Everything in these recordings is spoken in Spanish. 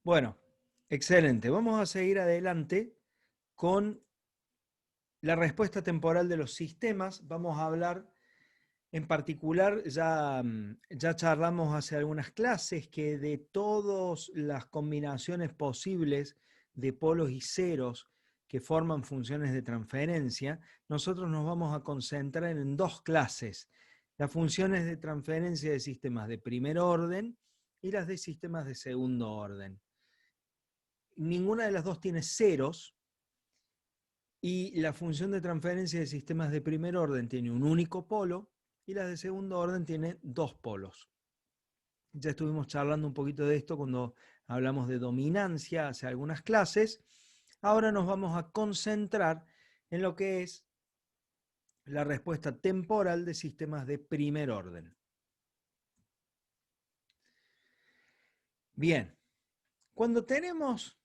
Bueno, excelente. Vamos a seguir adelante con la respuesta temporal de los sistemas. Vamos a hablar en particular, ya charlamos hace algunas clases que de todas las combinaciones posibles de polos y ceros que forman funciones de transferencia, nosotros nos vamos a concentrar en dos clases: las funciones de transferencia de sistemas de primer orden y las de sistemas de segundo orden. Ninguna de las dos tiene ceros, y la función de transferencia de sistemas de primer orden tiene un único polo y la de segundo orden tiene dos polos. Ya estuvimos charlando un poquito de esto cuando hablamos de dominancia hace algunas clases. Ahora nos vamos a concentrar en lo que es la respuesta temporal de sistemas de primer orden. Bien, cuando tenemos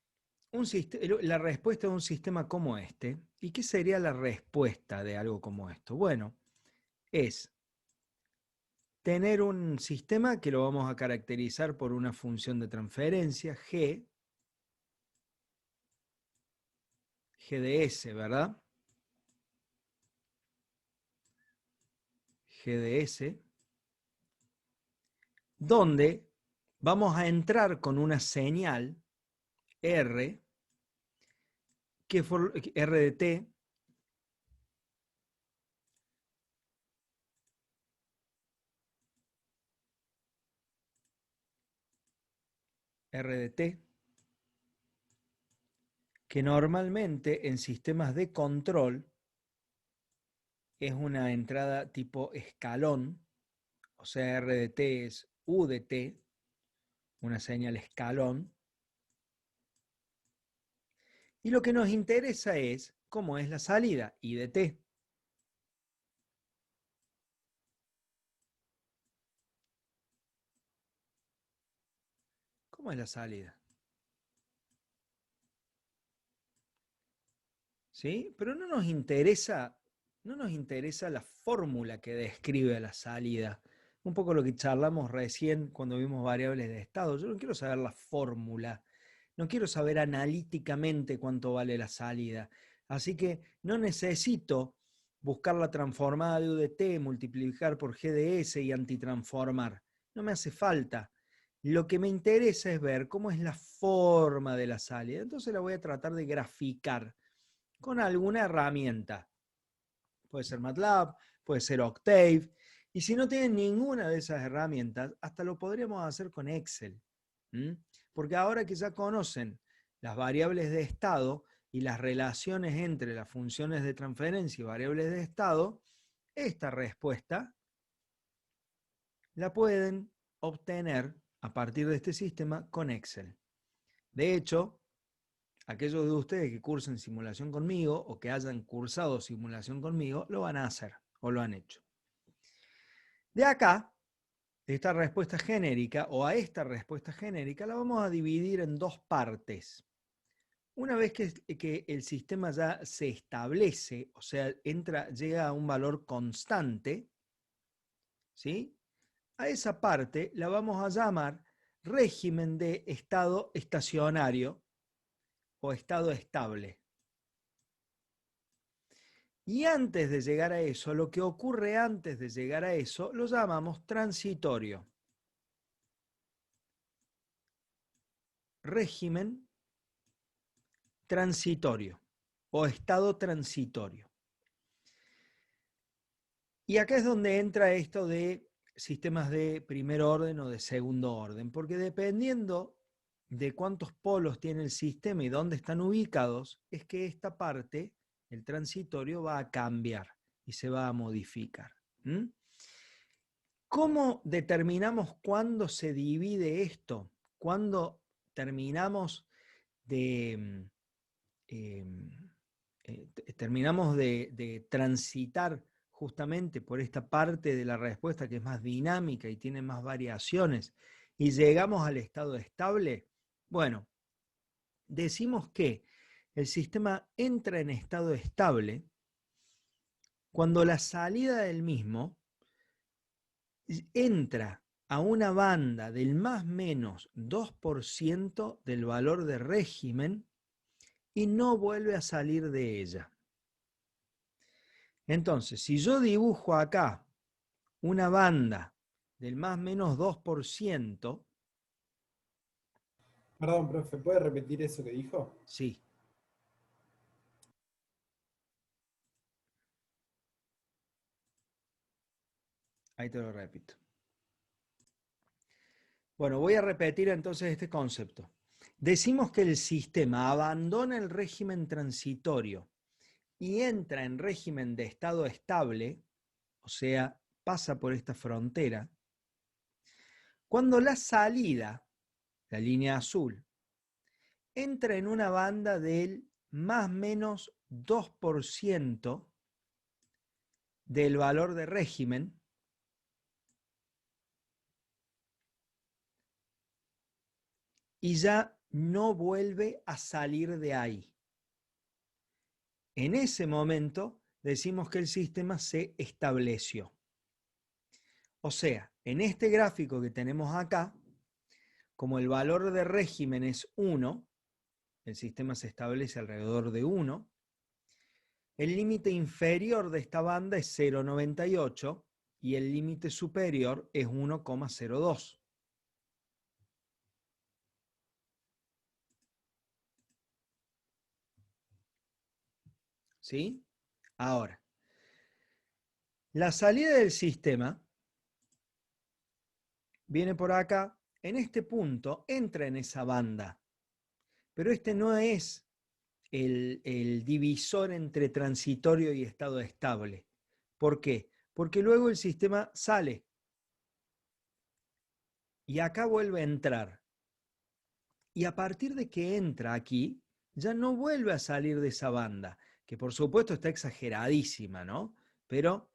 la respuesta de un sistema como este, ¿y qué sería la respuesta de algo como esto? Bueno, es tener un sistema que lo vamos a caracterizar por una función de transferencia, G de S, ¿verdad? G de S, donde vamos a entrar con una señal R, R de T, R de T, que normalmente en sistemas de control es una entrada tipo escalón, o sea, R de T es U de T, una señal escalón. Y lo que nos interesa es cómo es la salida, I de T. ¿Cómo es la salida? ¿Sí? Pero no nos interesa la fórmula que describe la salida. Un poco lo que charlamos recién cuando vimos variables de estado. Yo no quiero saber la fórmula, no quiero saber analíticamente cuánto vale la salida. Así que no necesito buscar la transformada de U de T, multiplicar por G de S y antitransformar. No me hace falta. Lo que me interesa es ver cómo es la forma de la salida. Entonces la voy a tratar de graficar con alguna herramienta. Puede ser MATLAB, puede ser Octave. Y si no tienen ninguna de esas herramientas, hasta lo podríamos hacer con Excel. Porque ahora que ya conocen las variables de estado y las relaciones entre las funciones de transferencia y variables de estado, esta respuesta la pueden obtener a partir de este sistema con Excel. De hecho, aquellos de ustedes que cursen simulación conmigo o que hayan cursado simulación conmigo, lo van a hacer o lo han hecho. De acá, esta respuesta genérica o a esta respuesta genérica la vamos a dividir en dos partes. Una vez que el sistema ya se establece, o sea, llega a un valor constante, ¿sí? A esa parte la vamos a llamar régimen de estado estacionario o estado estable. Y antes de llegar a eso, lo que ocurre antes de llegar a eso, lo llamamos transitorio. Régimen transitorio o estado transitorio. Y acá es donde entra esto de sistemas de primer orden o de segundo orden, porque dependiendo de cuántos polos tiene el sistema y dónde están ubicados, es que esta parte, el transitorio, va a cambiar y se va a modificar. ¿Cómo determinamos cuándo se divide esto? ¿Cuándo terminamos de, eh, de transitar justamente por esta parte de la respuesta que es más dinámica y tiene más variaciones y llegamos al estado estable? Bueno, decimos que el sistema entra en estado estable cuando la salida del mismo entra a una banda del más menos 2% del valor de régimen y no vuelve a salir de ella. Entonces, si yo dibujo acá una banda del más menos 2%, Perdón, profe, ¿puede repetir eso que dijo? sí, ahí te lo repito. Bueno, voy a repetir entonces este concepto. Decimos que el sistema abandona el régimen transitorio y entra en régimen de estado estable, o sea, pasa por esta frontera, cuando la salida, la línea azul, entra en una banda del más menos 2% del valor de régimen y ya no vuelve a salir de ahí. En ese momento decimos que el sistema se estableció. O sea, en este gráfico que tenemos acá, como el valor de régimen es 1, el sistema se establece alrededor de 1, el límite inferior de esta banda es 0,98 y el límite superior es 1,02. ¿Sí? Ahora, la salida del sistema viene por acá, en este punto entra en esa banda, pero este no es el divisor entre transitorio y estado estable. ¿Por qué? Porque luego el sistema sale y acá vuelve a entrar. Y a partir de que entra aquí, ya no vuelve a salir de esa banda, que por supuesto está exageradísima, ¿no? Pero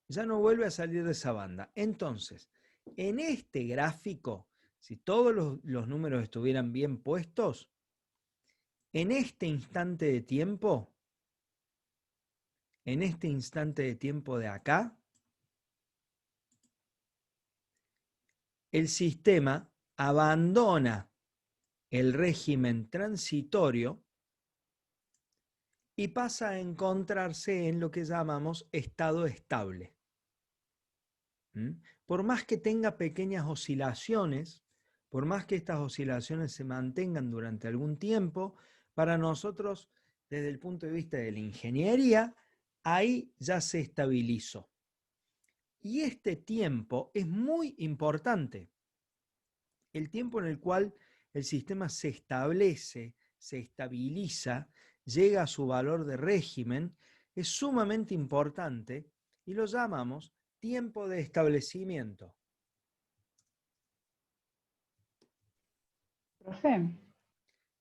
ya no vuelve a salir de esa banda. Entonces, en este gráfico, si todos los números estuvieran bien puestos, en este instante de tiempo, de acá, el sistema abandona el régimen transitorio y pasa a encontrarse en lo que llamamos estado estable. Por más que tenga pequeñas oscilaciones, por más que estas oscilaciones se mantengan durante algún tiempo, para nosotros, desde el punto de vista de la ingeniería, ahí ya se estabilizó. Y este tiempo es muy importante. El tiempo en el cual el sistema se establece, se estabiliza, llega a su valor de régimen, es sumamente importante y lo llamamos tiempo de establecimiento. Profe,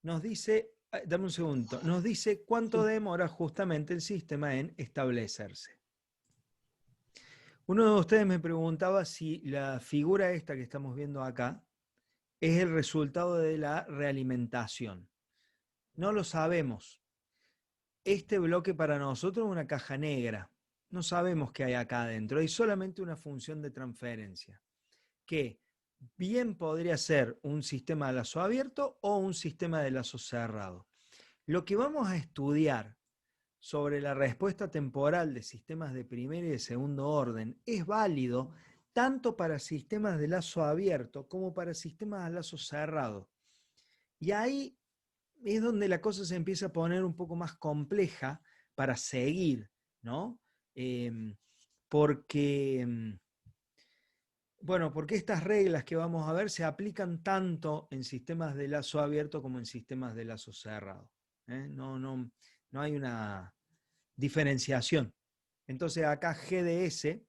Nos dice, dame un segundo, nos dice cuánto sí. demora justamente el sistema en establecerse. Uno de ustedes me preguntaba si la figura esta que estamos viendo acá es el resultado de la realimentación. No lo sabemos. Este bloque para nosotros es una caja negra. No sabemos qué hay acá adentro. Hay solamente una función de transferencia, que bien podría ser un sistema de lazo abierto o un sistema de lazo cerrado. Lo que vamos a estudiar sobre la respuesta temporal de sistemas de primer y de segundo orden es válido tanto para sistemas de lazo abierto como para sistemas de lazo cerrado. Y ahí es donde la cosa se empieza a poner un poco más compleja para seguir, ¿no? Eh, porque, bueno, porque estas reglas que vamos a ver se aplican tanto en sistemas de lazo abierto como en sistemas de lazo cerrado. No hay una diferenciación. Entonces acá GDS,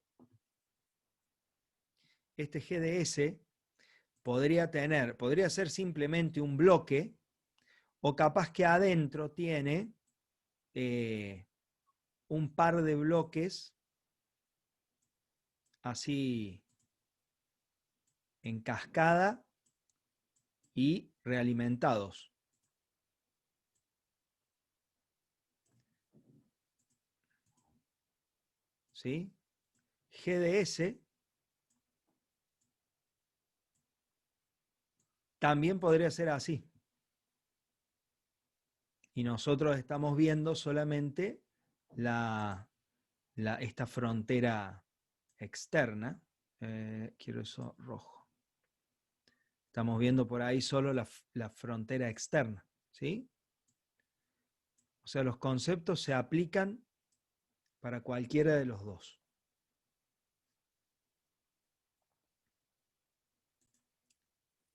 este GDS podría ser simplemente un bloque o capaz que adentro tiene un par de bloques así en cascada y realimentados. ¿Sí? GDS También podría ser así. Y nosotros estamos viendo solamente esta frontera externa. Quiero eso rojo. Estamos viendo por ahí solo la frontera externa, ¿sí? O sea, los conceptos se aplican para cualquiera de los dos.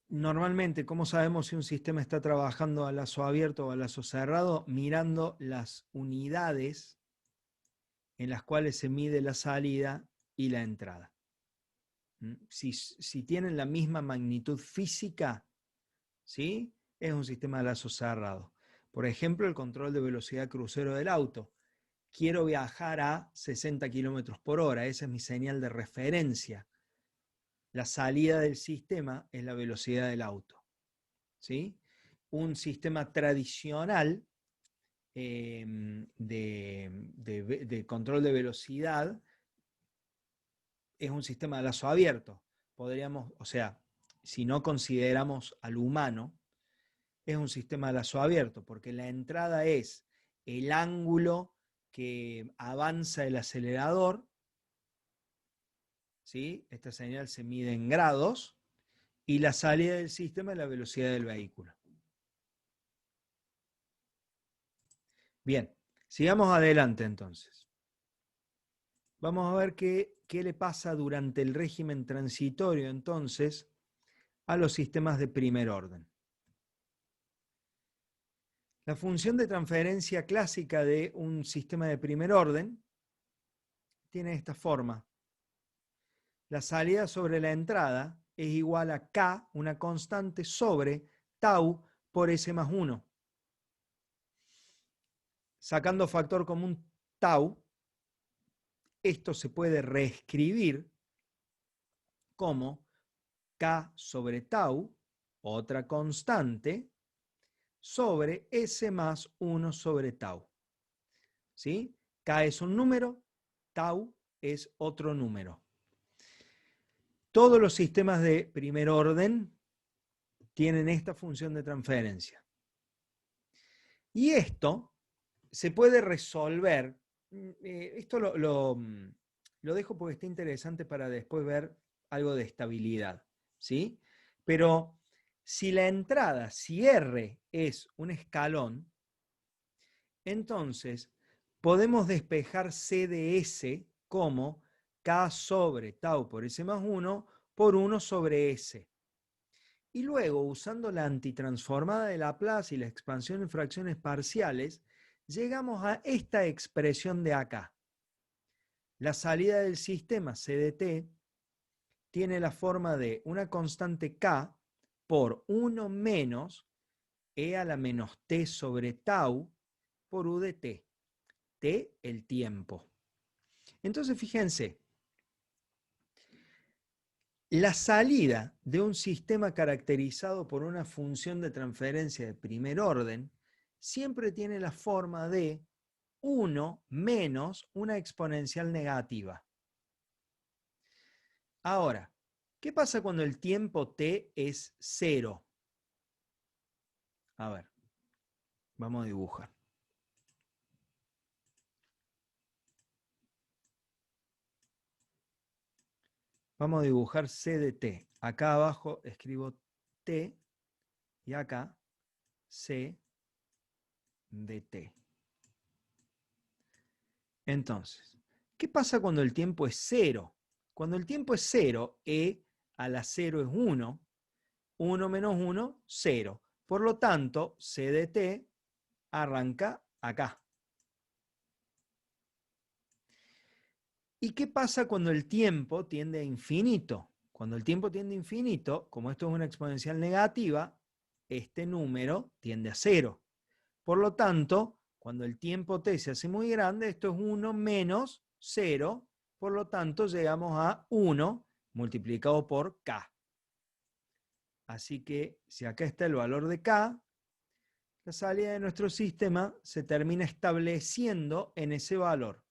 Normalmente, ¿cómo sabemos si un sistema está trabajando a lazo abierto o a lazo cerrado? Mirando las unidades en las cuales se mide la salida y la entrada. Si tienen la misma magnitud física, ¿sí? Es un sistema de lazo cerrado. Por ejemplo, el control de velocidad crucero del auto. Quiero viajar a 60 kilómetros por hora, esa es mi señal de referencia. La salida del sistema es la velocidad del auto, ¿sí? Un sistema tradicional de control de velocidad es un sistema de lazo abierto. Podríamos, o sea, si no consideramos al humano, es un sistema de lazo abierto, porque la entrada es el ángulo que avanza el acelerador, ¿sí? Esta señal se mide en grados, y la salida del sistema es la velocidad del vehículo. Bien, sigamos adelante entonces. Vamos a ver qué le pasa durante el régimen transitorio entonces a los sistemas de primer orden. La función de transferencia clásica de un sistema de primer orden tiene esta forma. La salida sobre la entrada es igual a K, una constante, sobre tau por S más 1. Sacando factor común tau, esto se puede reescribir como K sobre tau, otra constante, sobre S más 1 sobre tau. ¿Sí? K es un número, tau es otro número. Todos los sistemas de primer orden tienen esta función de transferencia. Y esto se puede resolver. Esto lo dejo porque está interesante para después ver algo de estabilidad, ¿sí? Pero si la entrada, si R es un escalón, entonces podemos despejar C de S como K sobre tau por S más 1 por 1 sobre S. Y luego, usando la antitransformada de Laplace y la expansión en fracciones parciales, llegamos a esta expresión de acá. La salida del sistema C de t tiene la forma de una constante K por 1 menos E a la menos t sobre tau por U de t. T, el tiempo. Entonces, fíjense, la salida de un sistema caracterizado por una función de transferencia de primer orden siempre tiene la forma de 1 menos una exponencial negativa. Ahora, ¿qué pasa cuando el tiempo t es 0? A ver, vamos a dibujar. Vamos a dibujar c de t. Acá abajo escribo t y acá c de t. Entonces, ¿qué pasa cuando el tiempo es 0? Cuando el tiempo es 0, e a la 0 es 1, 1 menos 1, 0. Por lo tanto, c de t arranca acá. ¿Y qué pasa cuando el tiempo tiende a infinito? Cuando el tiempo tiende a infinito, como esto es una exponencial negativa, este número tiende a 0. Por lo tanto, cuando el tiempo t se hace muy grande, esto es 1 menos 0. Por lo tanto, llegamos a 1 multiplicado por k. Así que si acá está el valor de k, la salida de nuestro sistema se termina estableciendo en ese valor.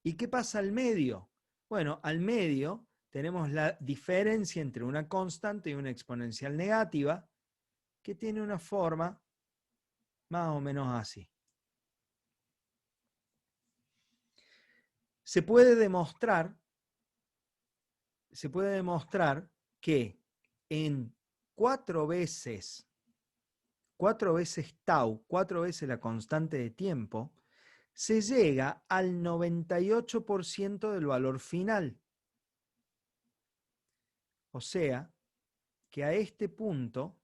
¿Y qué pasa al medio? Bueno, al medio tenemos la diferencia entre una constante y una exponencial negativa, que tiene una forma más o menos así. Se puede demostrar que en 4 veces tau, 4 veces la constante de tiempo, se llega al 98% del valor final. O sea, que a este punto,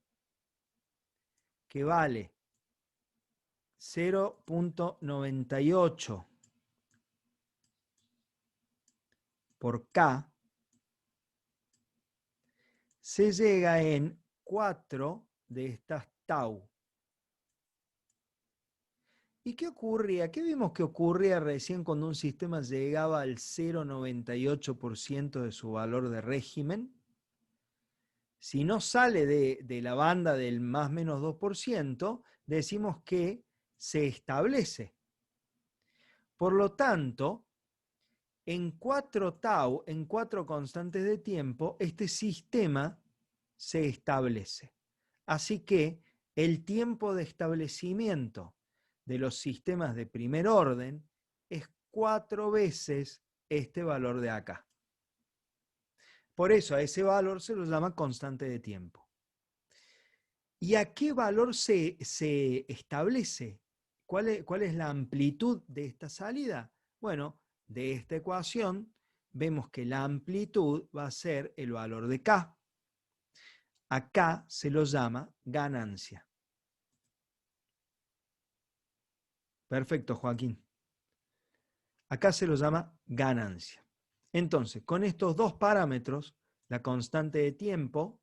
que vale 0.98 por K, se llega en 4 de estas tau. ¿Y qué ocurría? ¿Qué vimos que ocurría recién cuando un sistema llegaba al 0.98% de su valor de régimen? Si no sale de la banda del más menos 2%, decimos que se establece. Por lo tanto, en 4 tau, en 4 constantes de tiempo, este sistema se establece. Así que el tiempo de establecimiento de los sistemas de primer orden es 4 veces este valor de acá. Por eso a ese valor se lo llama constante de tiempo. ¿Y a qué valor se establece? ¿Cuál es la amplitud de esta salida? Bueno, de esta ecuación vemos que la amplitud va a ser el valor de K. Acá se lo llama ganancia. Perfecto, Joaquín. Acá se lo llama ganancia. Entonces, con estos dos parámetros, la constante de tiempo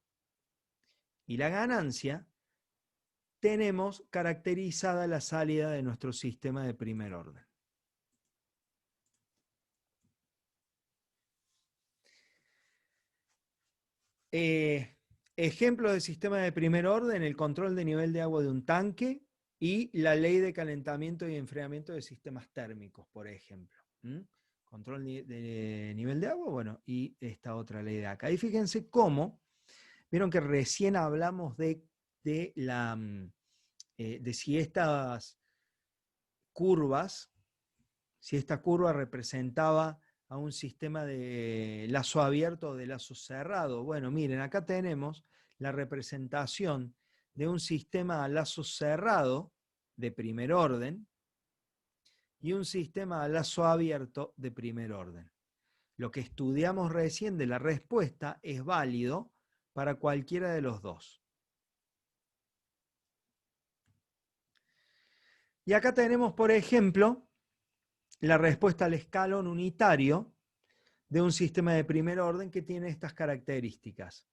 y la ganancia, tenemos caracterizada la salida de nuestro sistema de primer orden. Ejemplo de sistema de primer orden: el control de nivel de agua de un tanque y la ley de calentamiento y enfriamiento de sistemas térmicos, por ejemplo. Control de nivel de agua, bueno, y esta otra ley de acá. Y fíjense cómo, vieron que recién hablamos de si estas curvas, si esta curva representaba a un sistema de lazo abierto o de lazo cerrado. Bueno, miren, acá tenemos la representación de un sistema a lazo cerrado de primer orden y un sistema a lazo abierto de primer orden. Lo que estudiamos recién de la respuesta es válido para cualquiera de los dos. Y acá tenemos, por ejemplo, la respuesta al escalón unitario de un sistema de primer orden que tiene estas características.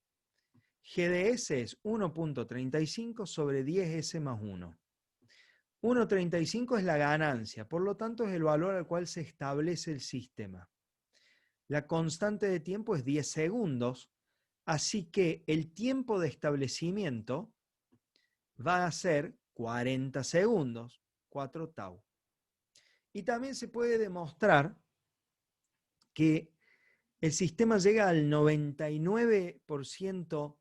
GDS es 1.35 sobre 10S más 1. 1.35 es la ganancia, por lo tanto es el valor al cual se establece el sistema. La constante de tiempo es 10 segundos, así que el tiempo de establecimiento va a ser 40 segundos, 4 tau. Y también se puede demostrar que el sistema llega al 99%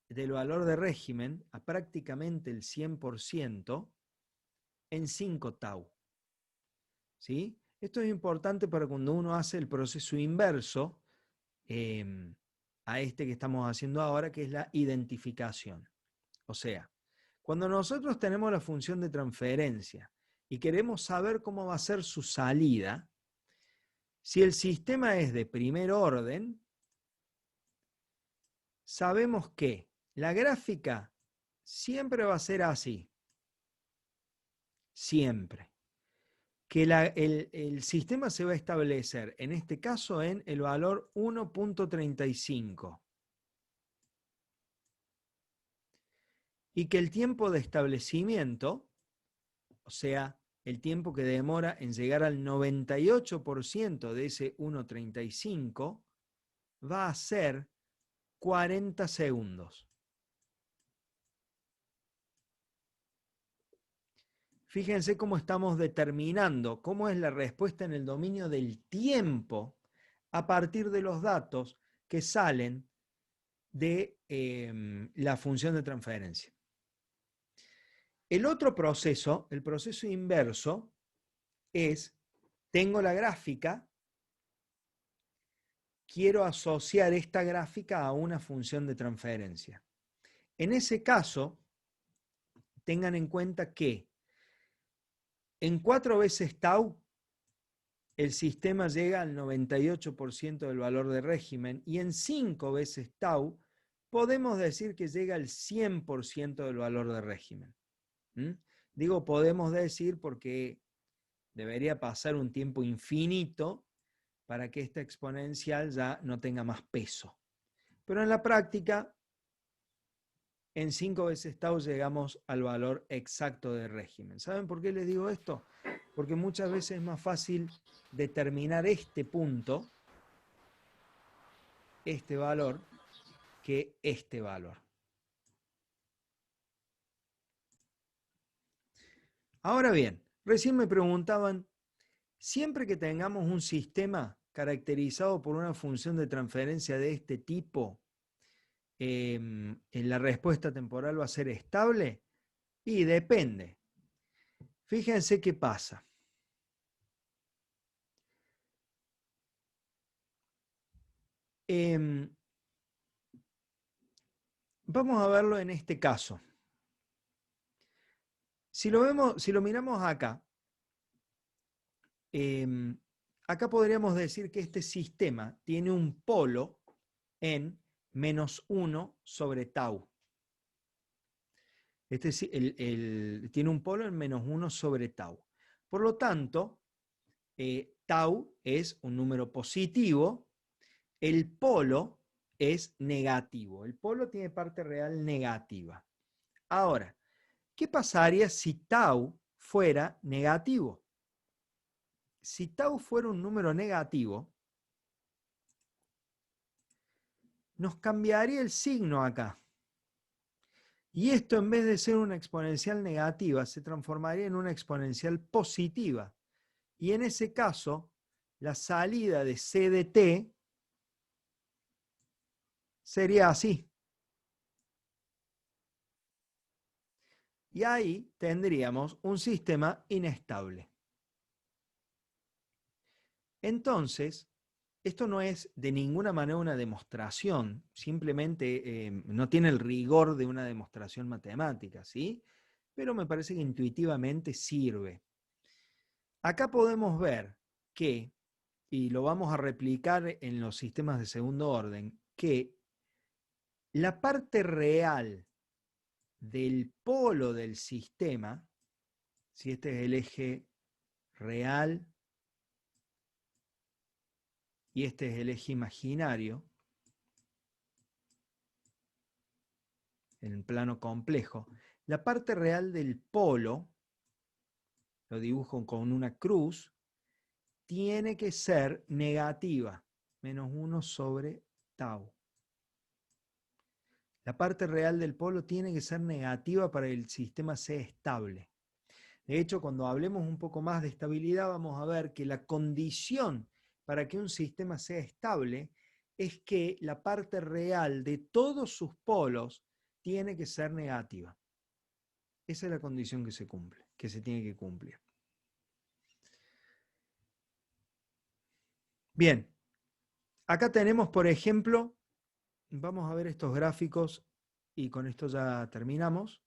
del valor de régimen, a prácticamente el 100%, en 5 tau. ¿Sí? Esto es importante para cuando uno hace el proceso inverso a este que estamos haciendo ahora, que es la identificación. O sea, cuando nosotros tenemos la función de transferencia y queremos saber cómo va a ser su salida, si el sistema es de primer orden, sabemos que la gráfica siempre va a ser así. Siempre. Que el sistema se va a establecer, en este caso, en el valor 1.35. Y que el tiempo de establecimiento, o sea, el tiempo que demora en llegar al 98% de ese 1.35, va a ser 40 segundos. Fíjense cómo estamos determinando cómo es la respuesta en el dominio del tiempo a partir de los datos que salen de la función de transferencia. El otro proceso, el proceso inverso, es, tengo la gráfica, quiero asociar esta gráfica a una función de transferencia. En ese caso, tengan en cuenta que en 4 veces tau, el sistema llega al 98% del valor de régimen y en 5 veces tau podemos decir que llega al 100% del valor de régimen. Digo podemos decir porque debería pasar un tiempo infinito para que esta exponencial ya no tenga más peso. Pero en la práctica, en 5 veces tau llegamos al valor exacto de régimen. ¿Saben por qué les digo esto? Porque muchas veces es más fácil determinar este punto, este valor, que este valor. Ahora bien, recién me preguntaban, siempre que tengamos un sistema caracterizado por una función de transferencia de este tipo, ¿en la respuesta temporal va a ser estable? Y depende. Fíjense qué pasa. Vamos a verlo en este caso. Si lo miramos acá, acá podríamos decir que este sistema tiene un polo en -1 sobre tau. Tiene un polo en -1 sobre tau. Por lo tanto, tau es un número positivo, el polo es negativo. El polo tiene parte real negativa. Ahora, ¿qué pasaría si tau fuera negativo? Si tau fuera un número negativo, nos cambiaría el signo acá. Y esto, en vez de ser una exponencial negativa, se transformaría en una exponencial positiva. Y en ese caso, la salida de C de t sería así. Y ahí tendríamos un sistema inestable. Entonces, esto no es de ninguna manera una demostración, simplemente no tiene el rigor de una demostración matemática, ¿sí? Pero me parece que intuitivamente sirve. Acá podemos ver que, y lo vamos a replicar en los sistemas de segundo orden, que la parte real del polo del sistema, si este es el eje real y este es el eje imaginario, en el plano complejo, la parte real del polo, lo dibujo con una cruz, tiene que ser negativa, -1 sobre tau. La parte real del polo tiene que ser negativa para que el sistema sea estable. De hecho, cuando hablemos un poco más de estabilidad, vamos a ver que la condición para que un sistema sea estable es que la parte real de todos sus polos tiene que ser negativa. Esa es la condición que se cumple, que se tiene que cumplir. Bien, acá tenemos, por ejemplo, vamos a ver estos gráficos y con esto ya terminamos.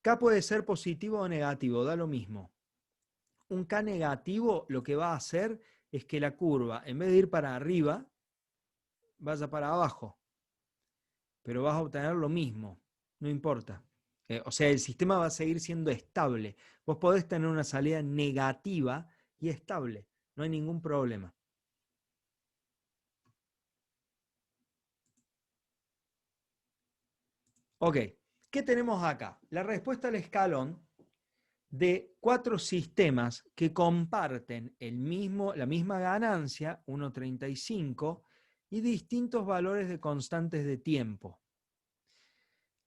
K puede ser positivo o negativo, da lo mismo. Un K negativo lo que va a hacer es que la curva, en vez de ir para arriba, vaya para abajo. Pero vas a obtener lo mismo, no importa. O sea, el sistema va a seguir siendo estable. Vos podés tener una salida negativa y estable, no hay ningún problema. Ok, ¿qué tenemos acá? La respuesta al escalón de 4 sistemas que comparten la misma ganancia, 1,35, y distintos valores de constantes de tiempo.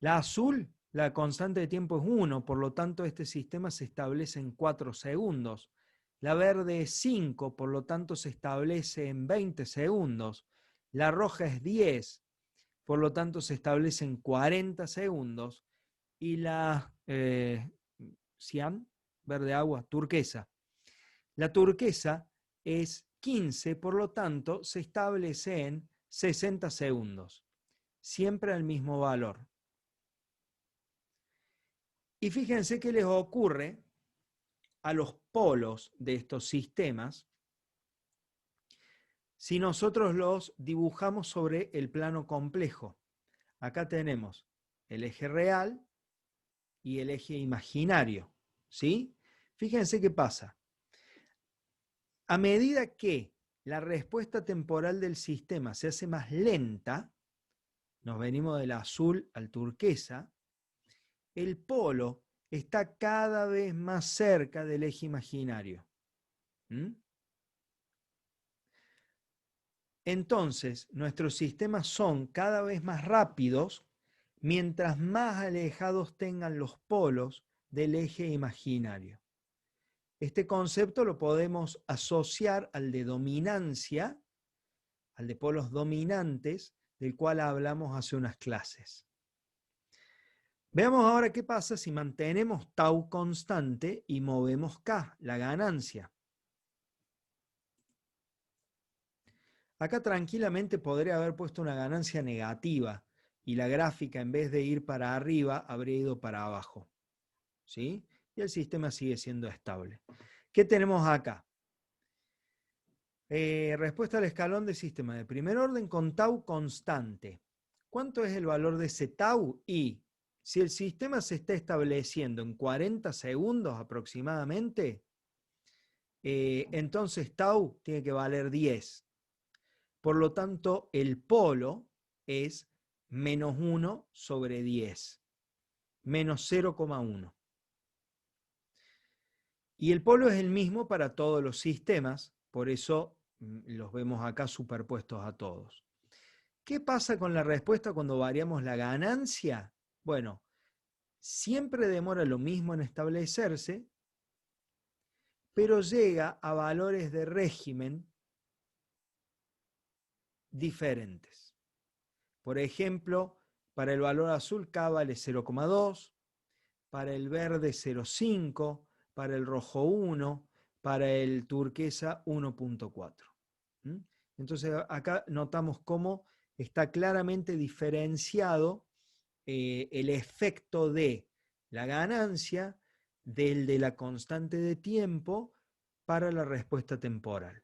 La azul, la constante de tiempo es 1, por lo tanto este sistema se establece en 4 segundos. La verde es 5, por lo tanto se establece en 20 segundos. La roja es 10, por lo tanto se establece en 40 segundos. Y la cian, verde agua, turquesa. La turquesa es 15, por lo tanto se establece en 60 segundos. Siempre al mismo valor. Y fíjense qué les ocurre a los polos de estos sistemas si nosotros los dibujamos sobre el plano complejo. Acá tenemos el eje real y el eje imaginario, ¿sí? Fíjense qué pasa. A medida que la respuesta temporal del sistema se hace más lenta, nos venimos del azul al turquesa, el polo está cada vez más cerca del eje imaginario. Entonces, nuestros sistemas son cada vez más rápidos mientras más alejados tengan los polos del eje imaginario. Este concepto lo podemos asociar al de dominancia, al de polos dominantes, del cual hablamos hace unas clases. Veamos ahora qué pasa si mantenemos tau constante y movemos K, la ganancia. Acá tranquilamente podría haber puesto una ganancia negativa y la gráfica en vez de ir para arriba habría ido para abajo. ¿Sí? Y el sistema sigue siendo estable. ¿Qué tenemos acá? Respuesta al escalón de sistema de primer orden con tau constante. ¿Cuánto es el valor de ese tau? Y si el sistema se está estableciendo en 40 segundos aproximadamente, entonces tau tiene que valer 10. Por lo tanto, el polo es menos 1 sobre 10, menos 0,1. Y el polo es el mismo para todos los sistemas, por eso los vemos acá superpuestos a todos. ¿Qué pasa con la respuesta cuando variamos la ganancia? Bueno, siempre demora lo mismo en establecerse, pero llega a valores de régimen diferentes. Por ejemplo, para el valor azul K vale 0,2, para el verde 0,5, para el rojo 1, para el turquesa 1,4. Entonces acá notamos cómo está claramente diferenciado el efecto de la ganancia del de la constante de tiempo para la respuesta temporal.